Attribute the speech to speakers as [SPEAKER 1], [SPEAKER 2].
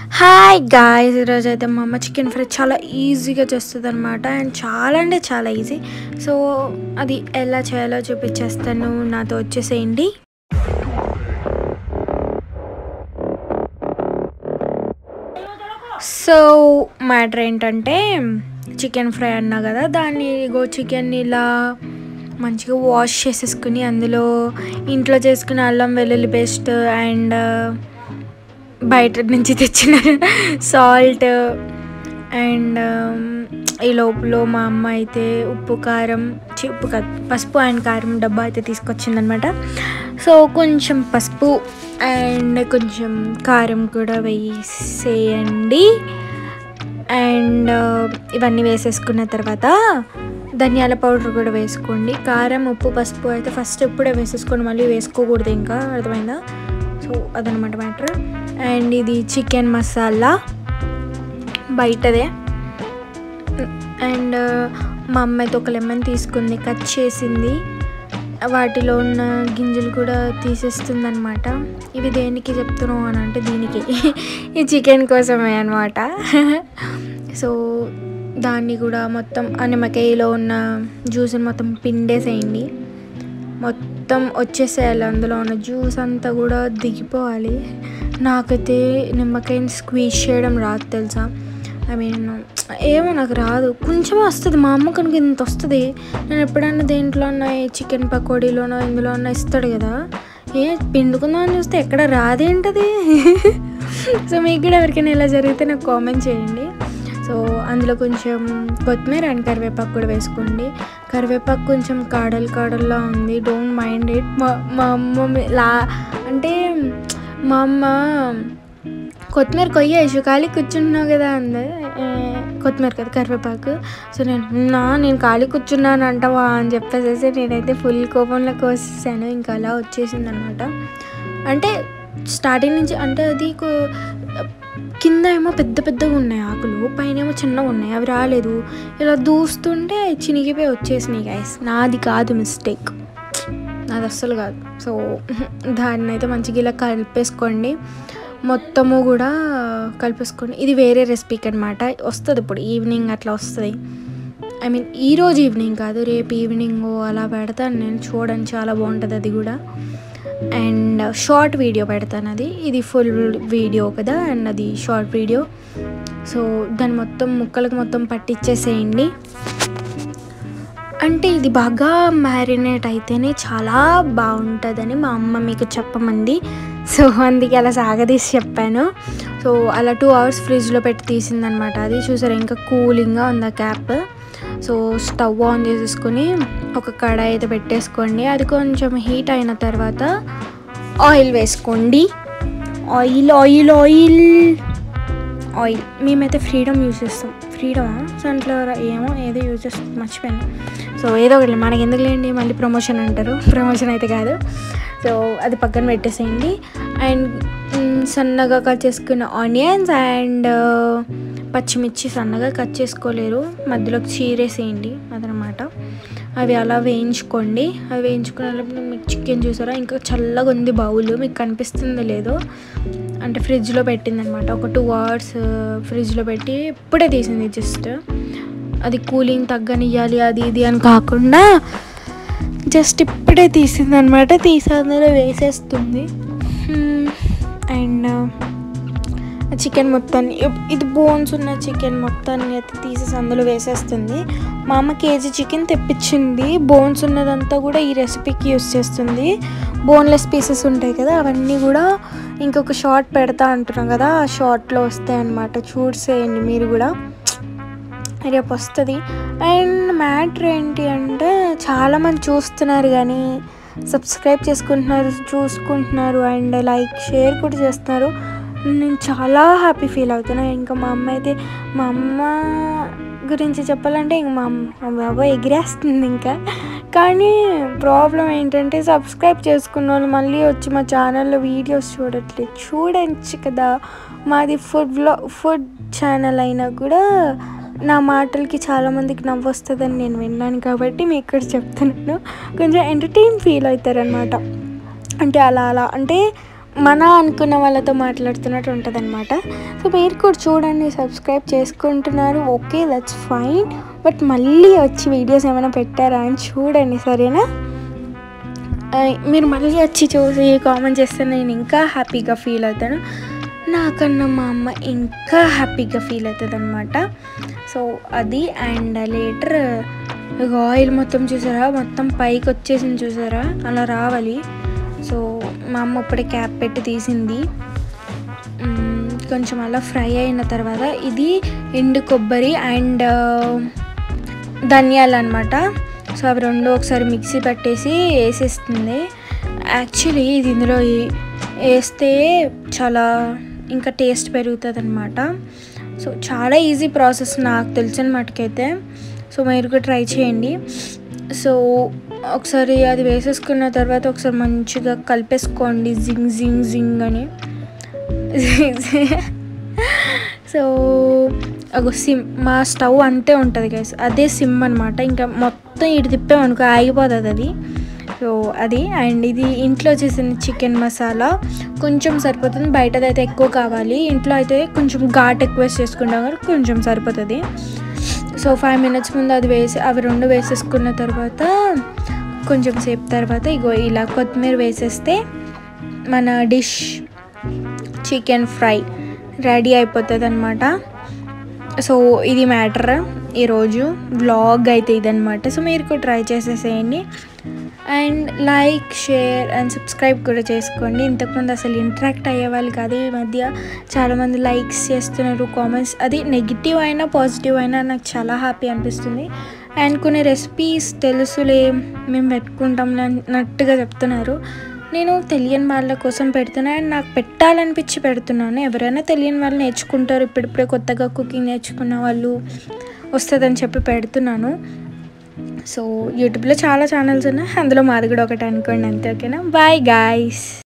[SPEAKER 1] Hi guys, ఈరోజు అయితే మా అమ్మ చికెన్ ఫ్రై చాలా ఈజీగా చేస్తుంది అనమాట. అండ్ చాలా అంటే చాలా ఈజీ. సో అది ఎలా చేయాలో చూపించేస్తాను, నాతో వచ్చేసేయండి. సో మ్యాటర్ ఏంటంటే, చికెన్ ఫ్రై అన్నా కదా, దాన్ని చికెన్ ఇలా మంచిగా వాష్ చేసేసుకుని అందులో ఇంట్లో చేసుకునే అల్లం వెల్లుల్లి పేస్ట్ అండ్ బయట నుంచి తెచ్చిన సాల్ట్ అండ్ ఈ లోపల మా అమ్మ అయితే పసుపు అండ్ కారం డబ్బా అయితే తీసుకొచ్చిందనమాట. సో కొంచెం పసుపు అండ్ కొంచెం కారం కూడా వేసేయండి. అండ్ ఇవన్నీ వేసేసుకున్న తర్వాత ధనియాల పౌడర్ కూడా వేసుకోండి. కారం, ఉప్పు, పసుపు అయితే ఫస్ట్ ఇప్పుడే వేసేసుకోండి, మళ్ళీ వేసుకోకూడదు, ఇంకా అర్థమైందా? సో అదనమాట మ్యాటర్. అండ్ ఇది చికెన్ మసాలా బయటదే. అండ్ మా అమ్మ అయితే ఒక లెమన్ తీసుకుంది, కట్ చేసింది, వాటిలో ఉన్న గింజలు కూడా తీసేస్తుంది అనమాట. ఇవి దేనికి చెప్తున్నావు అని అంటే, దీనికి ఈ చికెన్ కోసమే అనమాట. సో దాన్ని కూడా మొత్తం ఆ నిమ్మకాయలో ఉన్న జ్యూస్ని మొత్తం పిండేసేయండి, మొత్తం వచ్చేసేయాలి, అందులో ఉన్న జ్యూస్ అంతా కూడా దిగిపోవాలి. నాకైతే నిమ్మకాయని స్క్వీజ్ చేయడం రాదు తెలుసా. ఏమో నాకు రాదు, కొంచెమే వస్తుంది. మా అమ్మ కనుక ఇంత వస్తుంది. నేను ఎప్పుడైనా దేంట్లో చికెన్ పకోడీలోనో ఇందులో ఇస్తాడు కదా, పిండుకుందాం అని చూస్తే ఎక్కడ రాదేంటది. సో మీకు కూడా ఎవరికైనా ఇలా జరిగితే నాకు కామెంట్ చేయండి. సో అందులో కొంచెం కొత్తిమీర అండ్ కరివేపాకు కూడా వేసుకోండి. కరివేపాకు కొంచెం కాడల్లా ఉంది, డోంట్ మైండ్ ఇట్. మా అమ్మ అంటే మా అమ్మ కొత్తిమీర కొయ్యేసి ఖాళీ కూర్చున్నావు కదా అంది. కొత్తిమీర కదా, కరివేపాకు. సో నేను ఖాళీ కూర్చున్నాను అంటావా అని చెప్పేసి నేనైతే ఫుల్ కోపంలో కోసేసాను. ఇంకా అలా వచ్చేసింది అనమాట. అంటే స్టార్టింగ్ నుంచి, అంటే అది కింద ఏమో పెద్దగా ఉన్నాయి ఆకులు, పైన ఏమో చిన్నగా ఉన్నాయి, అవి రాలేదు. ఇలా దూస్తుంటే చినిగిపోయి వచ్చేసినాయి గైస్. నాది కాదు మిస్టేక్, నాది అస్సలు కాదు. సో దాన్ని అయితే మంచిగా ఇలా కలిపేసుకోండి, మొత్తము కూడా కలిపేసుకోండి. ఇది వేరే రెసిపీకి అనమాట, వస్తుంది ఇప్పుడు ఈవినింగ్ అట్లా వస్తుంది. ఈరోజు ఈవినింగ్ కాదు, రేపు ఈవినింగ్ అలా పెడతాను నేను, చూడండి, చాలా బాగుంటుంది అది కూడా. అండ్ షార్ట్ వీడియో పెడతాను, ఇది ఫుల్ వీడియో కదా, అండ్ అది షార్ట్ వీడియో. సో దాన్ని మొత్తం ముక్కలకు మొత్తం పట్టించేసేయండి. అంటే ఇది బాగా మ్యారినేట్ అయితేనే చాలా బాగుంటుందని మా అమ్మ మీకు చెప్పమంది. సో అందుకే అలా సాగదీసి చెప్పాను. సో అలా 2 hours ఫ్రిడ్జ్లో పెట్టి తీసిందనమాట. అది చూసారా, ఇంకా కూలింగ్గా ఉంది ఆ క్యాప్. సో స్టవ్ ఆన్ చేసేసుకొని ఒక కడాయి అయితే పెట్టేసుకోండి. అది కొంచెం హీట్ అయిన తర్వాత ఆయిల్ వేసుకోండి. ఆయిల్ మేమైతే ఫ్రీడమ్ యూజ్ చేస్తాం. ఫ్రీడమా, సన్ఫ్లవర్ ఏదో యూజ్ చేస్తాం, మర్చిపోయాను. సో ఏదో ఒకటి, మనకి ఎందుకు లేండి, మళ్ళీ ప్రమోషన్ అంటారు. ప్రమోషన్ అయితే కాదు. సో అది పక్కన పెట్టేసేయండి. అండ్ సన్నగా కట్ చేసుకున్న ఆనియన్స్ అండ్ పచ్చిమిర్చి సన్నగా కట్ చేసుకోలేరు, మధ్యలోకి చీరేసేయండి అదనమాట. అవి అలా వేయించుకోండి. అవి వేయించుకునేటప్పుడు మీకు చికెన్ చూసారా, ఇంకా చల్లగా ఉంది బౌల్, మీకు కనిపిస్తుందో లేదో. అంటే ఫ్రిడ్జ్లో పెట్టిందనమాట, ఒక 2 hours ఫ్రిడ్జ్లో పెట్టి ఇప్పుడే తీసింది. జస్ట్ అది కూలింగ్ తగ్గనియ్యాలి అది ఇది అని కాకుండా జస్ట్ ఇప్పుడే తీసిందనమాట. తీసి అందులో వేసేస్తుంది. అండ్ చికెన్ మొత్తాన్ని, ఇది బోన్స్ ఉన్న చికెన్ మొత్తాన్ని అయితే తీసేసి అందులో వేసేస్తుంది. మా అమ్మ కేజీ చికెన్ తెప్పించింది, బోన్స్ ఉన్నదంతా కూడా ఈ రెసిపీకి యూస్ చేస్తుంది. బోన్లెస్ పీసెస్ ఉంటాయి కదా, అవన్నీ కూడా ఇంకొక షార్ట్ పెడతా అంటున్నాం కదా, ఆ షార్ట్లో వస్తాయి అన్నమాట. చూసేయండి మీరు కూడా, రేపు వస్తుంది. అండ్ మ్యాటర్ ఏంటి అంటే, చాలామంది చూస్తున్నారు కానీ సబ్స్క్రైబ్ చూసుకుంటున్నారు అండ్ లైక్ షేర్ కూడా చేస్తున్నారు. నేను చాలా హ్యాపీ ఫీల్ అవుతున్నా. ఇంకా మా అమ్మ గురించి చెప్పాలంటే ఇంక మా బాబా ఎగిరేస్తుంది ఇంకా. కానీ ప్రాబ్లం ఏంటంటే, సబ్స్క్రైబ్ చేసుకున్న వాళ్ళు మళ్ళీ వచ్చి మా ఛానల్లో వీడియోస్ చూడట్లేదు. చూడొచ్చు కదా, మాది ఫుడ్ ఛానల్ అయినా కూడా నా మాటలకి చాలామందికి నవ్వు వస్తుందని నేను విన్నాను కాబట్టి మీకు ఇక్కడ చెప్తున్నాను. కొంచెం ఎంటర్టైన్ ఫీల్ అవుతారనమాట. అంటే అలా అంటే మన అనుకున్న వాళ్ళతో మాట్లాడుతున్నట్టు ఉంటుంది అనమాట. సో మీరు కూడా చూడండి, సబ్స్క్రైబ్ చేసుకుంటున్నారు, ఓకే దట్స్ ఫైన్. బట్ మళ్ళీ వచ్చి వీడియోస్ ఏమైనా పెట్టారా అని చూడండి, సరేనా? మీరు మళ్ళీ వచ్చి చూసి కామెంట్ చేస్తే నేను ఇంకా హ్యాపీగా ఫీల్ అవుతాను. నాకన్నా మా అమ్మ ఇంకా హ్యాపీగా ఫీల్ అవుతుంది అనమాట. సో అది. అండ్ లేటర్ ఆయిల్ మొత్తం చూసారా, మొత్తం పైకి వచ్చేసింది చూసారా, అలా రావాలి. సో మా అమ్మ ఇప్పుడే క్యాప్ పెట్టి తీసింది. కొంచెం అలా ఫ్రై అయిన తర్వాత ఇది ఎండు కొబ్బరి అండ్ ధనియాలు అనమాట. సో అవి రెండు ఒకసారి మిక్సీ పట్టేసి వేసేస్తుంది. యాక్చువల్లీ ఇది ఇందులో వేస్తే చాలా ఇంకా టేస్ట్ పెరుగుతుంది అనమాట. సో చాలా ఈజీ ప్రాసెస్ నాకు తెలిసిన మటుకైతే. సో మీరు కూడా ట్రై చేయండి. సో ఒకసారి అది వేసేసుకున్న తర్వాత ఒకసారి మంచిగా కలిపేసుకోండి, జింగ్ జింగ్ జింగ్ అని. సో ఒక సిమ్, మా స్టవ్ అంతే ఉంటుంది గైస్, అదే సిమ్ అనమాట. ఇంకా మొత్తం ఇటు తిప్పామనుకో ఆగిపోతుంది అది. సో అది. అండ్ ఇది ఇంట్లో చేసిన చికెన్ మసాలా కొంచెం సరిపోతుంది, బయటదైతే ఎక్కువ కావాలి. ఇంట్లో అయితే కొంచెం ఘాట్ ఎక్కువ చేసుకుంటాం కానీ కొంచెం సరిపోతుంది. సో 5 minutes ముందు అది అవి రెండు వేసేసుకున్న తర్వాత కొంచెం సేపు తర్వాత ఇగో ఇలా కొత్తిమీర వేసేస్తే మన డిష్ చికెన్ ఫ్రై రెడీ అయిపోతుంది అనమాట. సో ఇది మ్యాటర్ ఈరోజు వ్లాగ్ అయితే ఇదనమాట. సో మీరు కూడా ట్రై చేసేసేయండి and like, share and subscribe కూడా చేసుకోండి. ఇంతకుముందు అసలు ఇంటరాక్ట్ అయ్యేవాళ్ళు కాదు, ఈ మధ్య చాలామంది లైక్స్ చేస్తున్నారు, కామెంట్స్, అది నెగిటివ్ అయినా పాజిటివ్ అయినా నాకు చాలా హ్యాపీ అనిపిస్తుంది. అండ్ కొన్ని రెసిపీస్ తెలుసులే మేము పెట్టుకుంటాం అన్నట్టుగా చెప్తున్నారు. నేను తెలియని వాళ్ళ కోసం పెడుతున్నాను అండ్ నాకు పెట్టాలనిపించి పెడుతున్నాను. ఎవరైనా తెలియని వాళ్ళు నేర్చుకుంటారు, ఇప్పుడిప్పుడే కొత్తగా కుకింగ్ నేర్చుకున్న వాళ్ళు వస్తుందని చెప్పి పెడుతున్నాను. సో యూట్యూబ్లో చాలా ఛానల్స్ ఉన్నాయి, అందులో మాది కూడా ఒకటి అనుకోండి అంతే. ఓకేనా? Bye guys.